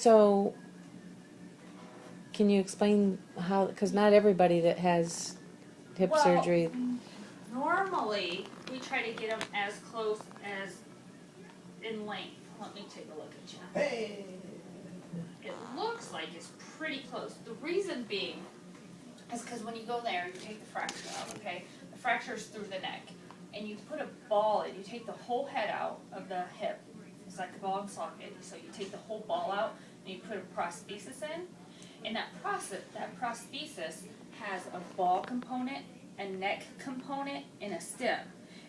So, can you explain how? Because not everybody that has hip surgery. Normally we try to get them as close as in length. Let me take a look at you. Hey. It looks like it's pretty close. The reason being is because when you go there, you take the fracture out, okay? The fracture's through the neck. And you put a ball in, you take the whole head out of the hip. It's like a ball and socket. So you take the whole ball out and you put a prosthesis in. And that prosthesis has a ball component, a neck component, and a stem.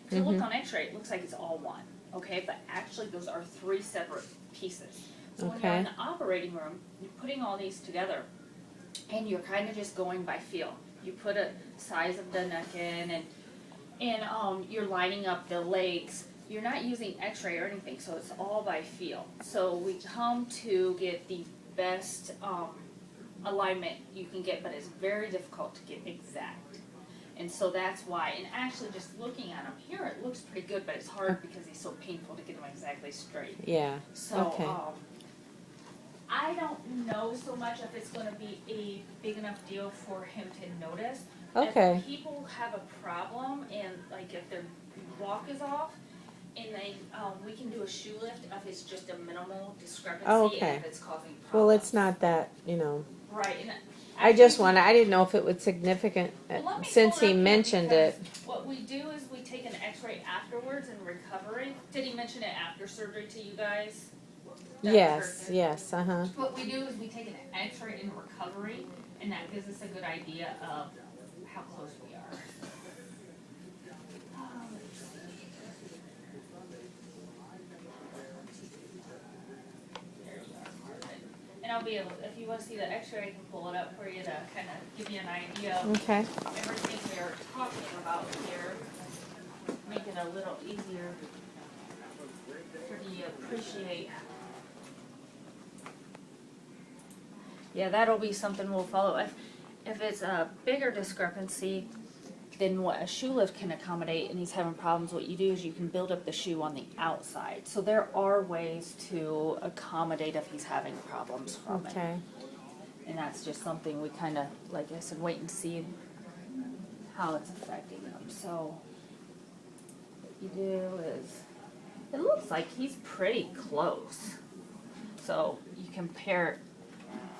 If you look on x-ray, it looks like it's all one, okay? But actually those are 3 separate pieces. So when you're in the operating room, you're putting all these together and you're kind of just going by feel. You put a size of the neck in and you're lining up the legs. You're not using x-ray or anything, so it's all by feel. So we come to get the best alignment you can get, but it's very difficult to get exact. And so that's why, and actually just looking at him here, it looks pretty good, but it's hard because he's so painful to get him exactly straight. Yeah. So, Okay. I don't know so much if it's gonna be a big enough deal for him to notice. Okay. If people have a problem and like if their walk is off, and they, we can do a shoe lift if it's just a minimal discrepancy Okay. and if it's causing problems. Well, it's not that, Right, and I just wanted, I didn't know if it was significant let me since pull it he up here mentioned it. because what we do is we take an x-ray afterwards in recovery. Did he mention it after surgery to you guys? That Yes, person? yes, What we do is we take an x-ray in recovery, and that gives us a good idea of how close we are. There you are, Marvin. And I'll be able, if you want to see the x-ray, I can pull it up for you to kind of give you an idea of Okay. everything we're talking about here. Make it a little easier for you to appreciate. Yeah, that'll be something we'll follow. If it's a bigger discrepancy than what a shoe lift can accommodate and he's having problems, what you do is you can build up the shoe on the outside. So there are ways to accommodate if he's having problems from it. Okay. And that's just something we kind of, like I said, wait and see how it's affecting him. So what you do is, it looks like he's pretty close. So you compare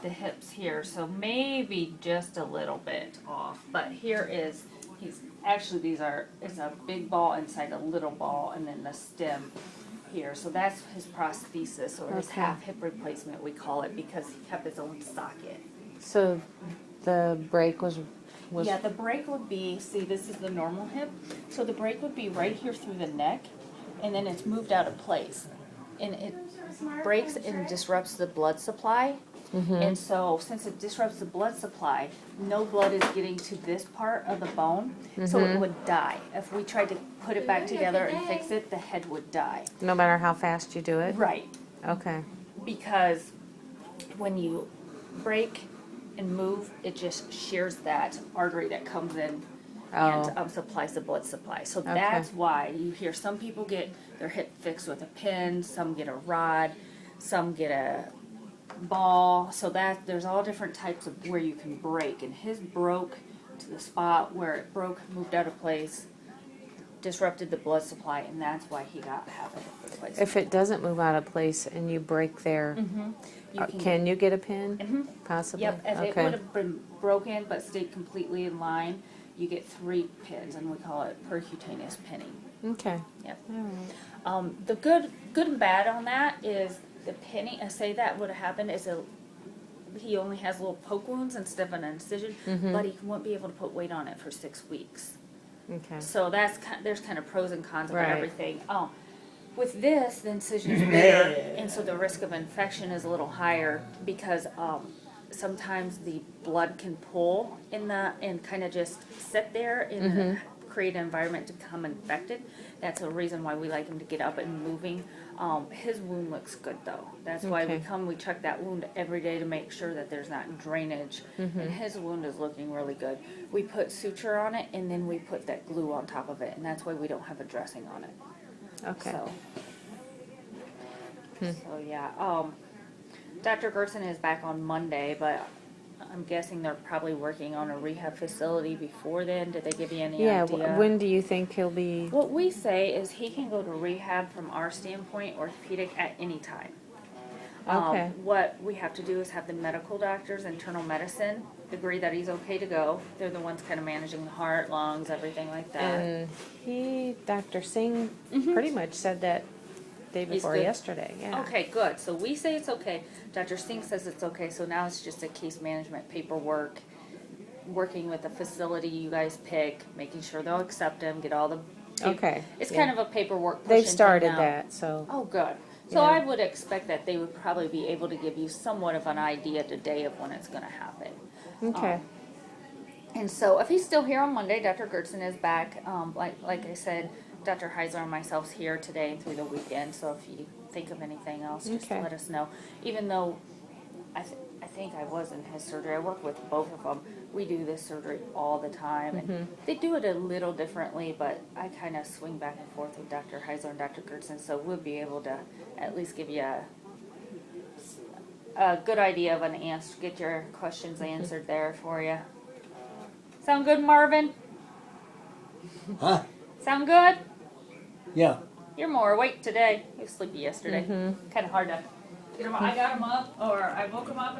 the hips here, so maybe just a little bit off. But here is, it's a big ball inside a little ball, and then the stem here. So that's his prosthesis, or his Okay. half hip replacement, we call it, because he kept his own socket. So the break was Yeah, the break would be, see, this is the normal hip, so the break would be right here through the neck, and then it's moved out of place. And it breaks and disrupts the blood supply. And so since it disrupts the blood supply, no blood is getting to this part of the bone, so it would die. If we tried to put it back together and fix it, the head would die. no matter how fast you do it? Right, Okay. because when you break and move, it just shears that artery that comes in and Oh. supplies the blood supply. So that's why you hear some people get their hip fixed with a pin, some get a rod, some get a ball. So that there's all different types of where you can break, and his broke to the spot where it broke, moved out of place, disrupted the blood supply, and that's why he got half a hip replacement. If it doesn't move out of place and you break there, You can you get a pin? Mhm. Possibly? Yep, if it Okay. would have been broken but stayed completely in line, you get 3 pins, and we call it percutaneous pinning. Okay. Yep. All right. The good and bad on that is the pinning. I say that would have happened is he only has little poke wounds instead of an incision, but he won't be able to put weight on it for 6 weeks. Okay. So there's kind of pros and cons of Right. everything. With this, the incision is bigger, and so the risk of infection is a little higher because sometimes the blood can pool and kind of just sit there and create an environment to become infected. That's a reason why we like him to get up and moving. His wound looks good though. That's why we check that wound every day to make sure that there's not drainage. And his wound is looking really good. We put suture on it, and then we put that glue on top of it, and that's why we don't have a dressing on it. So yeah, Dr. Gerson is back on Monday, but I'm guessing they're probably working on a rehab facility before then. Did they give you any Yeah, idea? when do you think he'll be? What we say is he can go to rehab from our standpoint, orthopedic, at any time. Okay. What we have to do is have the medical doctors, internal medicine, agree that he's okay to go. They're the ones kind of managing the heart, lungs, everything like that. And Dr. Singh, Mhm. pretty much said that day He's before good. yesterday. Yeah. Okay, good. So we say it's okay. Dr. Singh says it's okay. So now it's just a case management paperwork, working with the facility you guys pick, making sure they'll accept him, get all the. Okay. It's yeah. kind of a paperwork. They've pushing started thing now. that, so. Oh, good. So Yeah. I would expect that they would probably be able to give you somewhat of an idea today of when it's going to happen. Okay. And so if he's still here on Monday, Dr. Gerson is back. Like I said, Dr. Heiser and myself's here today and through the weekend. So if you think of anything else, just Okay. let us know. Even though I think I was in his surgery, I work with both of them. We do this surgery all the time, and they do it a little differently. But I kind of swing back and forth with Dr. Heiser and Dr. Gerson, so we'll be able to at least give you a good idea of an answer, get your questions answered there for you. Sound good, Marvin? Huh? Sound good? Yeah. You're more awake today. You were sleepy yesterday. Mm-hmm. Kind of hard to get him. I got him up, or I woke him up.